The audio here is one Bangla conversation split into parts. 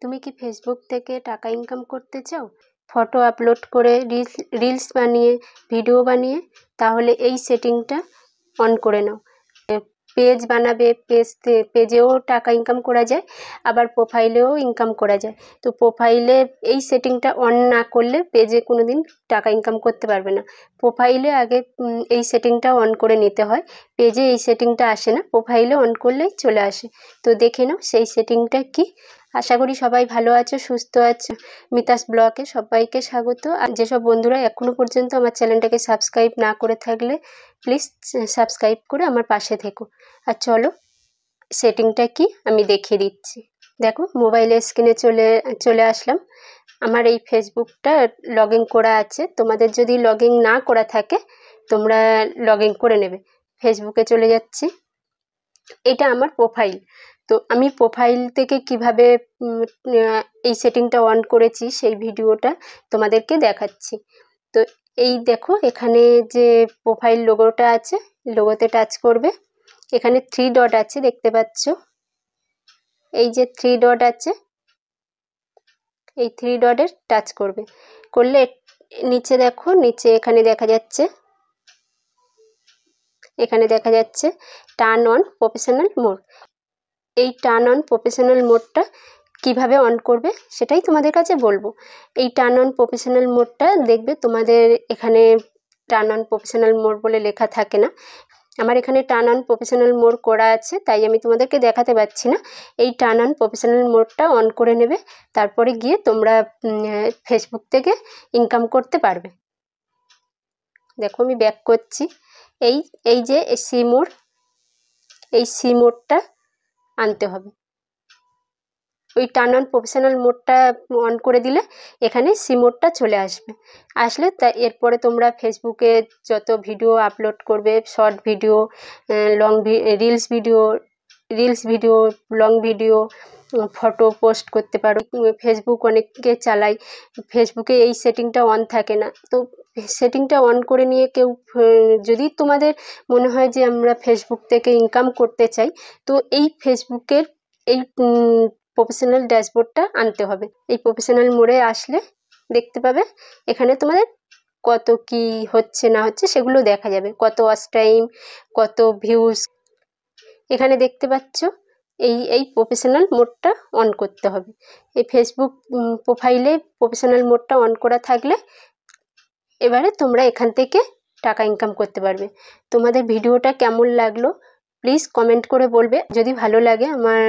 তুমি কি ফেসবুক থেকে টাকা ইনকাম করতে চাও? ফটো আপলোড করে রিলস বানিয়ে ভিডিও বানিয়ে তাহলে এই সেটিংটা অন করে নাও। পেজ বানাবে, পেজেও টাকা ইনকাম করা যায়, আবার প্রোফাইলেও ইনকাম করা যায়। তো প্রোফাইলে এই সেটিংটা অন না করলে পেজে কোনো দিন টাকা ইনকাম করতে পারবে না। প্রোফাইলে আগে এই সেটিংটা অন করে নিতে হয়, পেজে এই সেটিংটা আসে না, প্রোফাইলে অন করলেই চলে আসে। তো দেখে নাও সেই সেটিংটা কি। আশা করি সবাই ভালো আছো, সুস্থ আছো। মিতাস ব্লগে সবাইকে স্বাগত। আর যেসব বন্ধুরা এখনও পর্যন্ত আমার চ্যানেলটাকে সাবস্ক্রাইব না করে থাকলে প্লিজ সাবস্ক্রাইব করে আমার পাশে থেকো। আর চলো সেটিংটা কি আমি দেখিয়ে দিচ্ছি। দেখো মোবাইলের স্ক্রিনে চলে আসলাম। আমার এই ফেসবুকটা লগ ইন করা আছে। তোমাদের যদি লগ ইন না করা থাকে তোমরা লগ ইন করে নেবে। ফেসবুকে চলে যাচ্ছি, এটা আমার প্রোফাইল। তো আমি প্রোফাইল থেকে কিভাবে এই সেটিংটা অন করেছি সেই ভিডিওটা তোমাদেরকে দেখাচ্ছি। তো এই দেখো এখানে যে প্রোফাইল লোগোটা আছে, লোগোতে টাচ করবে। এখানে 3 ডট আছে দেখতে পাচ্ছ, এই যে 3 ডট আছে, এই 3 ডটে টাচ করবে। করলে নিচে দেখো, নিচে এখানে দেখা যাচ্ছে, টার্ন অন প্রফেশনাল মোড। এই টার্ন অন প্রফেশনাল মোডটা কিভাবে অন করবে সেটাই তোমাদের কাছে বলবো। এই টার্ন অন প্রফেশনাল মোডটা দেখবে তোমাদের এখানে টার্ন অন প্রফেশনাল মোড বলে লেখা থাকে না। আমার এখানে টার্ন অন প্রফেশনাল মোড করা আছে, তাই আমি তোমাদেরকে দেখাতে পাচ্ছি না। এই টার্ন অন প্রফেশনাল মোডটা অন করে নেবে, তারপরে গিয়ে তোমরা ফেসবুক থেকে ইনকাম করতে পারবে। দেখো আমি ব্যাক করছি। এই যে সি মোড, এই সি মোডটা আনতে হবে। ওই টার্ন অন প্রফেশনাল মোডটা অন করে দিলে এখানে সি মোডটা চলে আসলে তা এরপরে তোমরা ফেসবুকে যত ভিডিও আপলোড করবে, short video, long reels video, long video, photo post করতে পারো। ফেসবুক অনেকে চালায়, ফেসবুকে এই সেটিংটা অন থাকে না। তো সেটিংটা অন করে নিয়ে কেউ যদি তোমাদের মনে হয় যে আমরা ফেসবুক থেকে ইনকাম করতে চাই, তো এই ফেসবুকের এই প্রফেশনাল ড্যাশবোর্ডটা আনতে হবে। এই প্রফেশনাল মোডে আসলে দেখতে পাবে এখানে তোমাদের কত কি হচ্ছে না হচ্ছে সেগুলো দেখা যাবে, কত ওয়াচ টাইম, কত ভিউজ। এখানে দেখতে পাচ্ছ এই প্রফেশনাল মোডটা অন করতে হবে। এই ফেসবুক প্রোফাইলে প্রফেশনাল মোডটা অন করা থাকলে এবারে তোমরা এখান থেকে টাকা ইনকাম করতে পারবে। তোমাদের ভিডিওটা কেমন লাগলো প্লিজ কমেন্ট করে বলবে। যদি ভালো লাগে আমার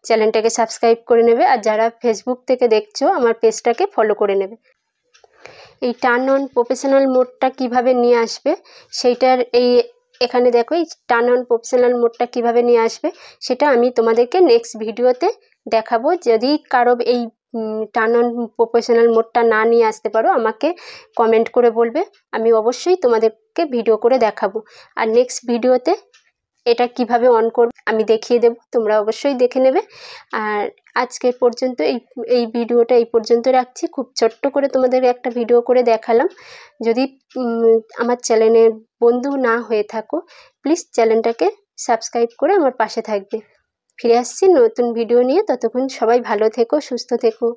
চ্যানেলটাকে সাবস্ক্রাইব করে নেবে, আর যারা ফেসবুক থেকে দেখছো আমার পেজটাকে ফলো করে নেবে। এই টার্ন অন প্রফেশনাল মোডটা কিভাবে নিয়ে আসবে সেইটার এখানে দেখো এই টার্ন অন প্রফেশনাল মোডটা কিভাবে নিয়ে আসবে সেটা আমি তোমাদেরকে নেক্সট ভিডিওতে দেখাবো। যদি কারো এই টার্ন অন প্রফেশনাল মোডটা না নিয়ে আসতে পারো আমাকে কমেন্ট করে বলবে, আমি অবশ্যই তোমাদেরকে ভিডিও করে দেখাবো। আর নেক্সট ভিডিওতে এটা কিভাবে অন করবে আমি দেখিয়ে দেব, তোমরা অবশ্যই দেখে নেবে। আর আজকের পর্যন্ত এই ভিডিওটা এই পর্যন্ত রাখছি। খুব ছোট্ট করে তোমাদের একটা ভিডিও করে দেখালাম। যদি আমার চ্যানেলের বন্ধু না হয়ে থাকো প্লিজ চ্যানেলটাকে সাবস্ক্রাইব করে আমার পাশে থাকবে। ফিরে আসছি নতুন ভিডিও নিয়ে, ততক্ষণ সবাই ভালো থেকো, সুস্থ থেকো।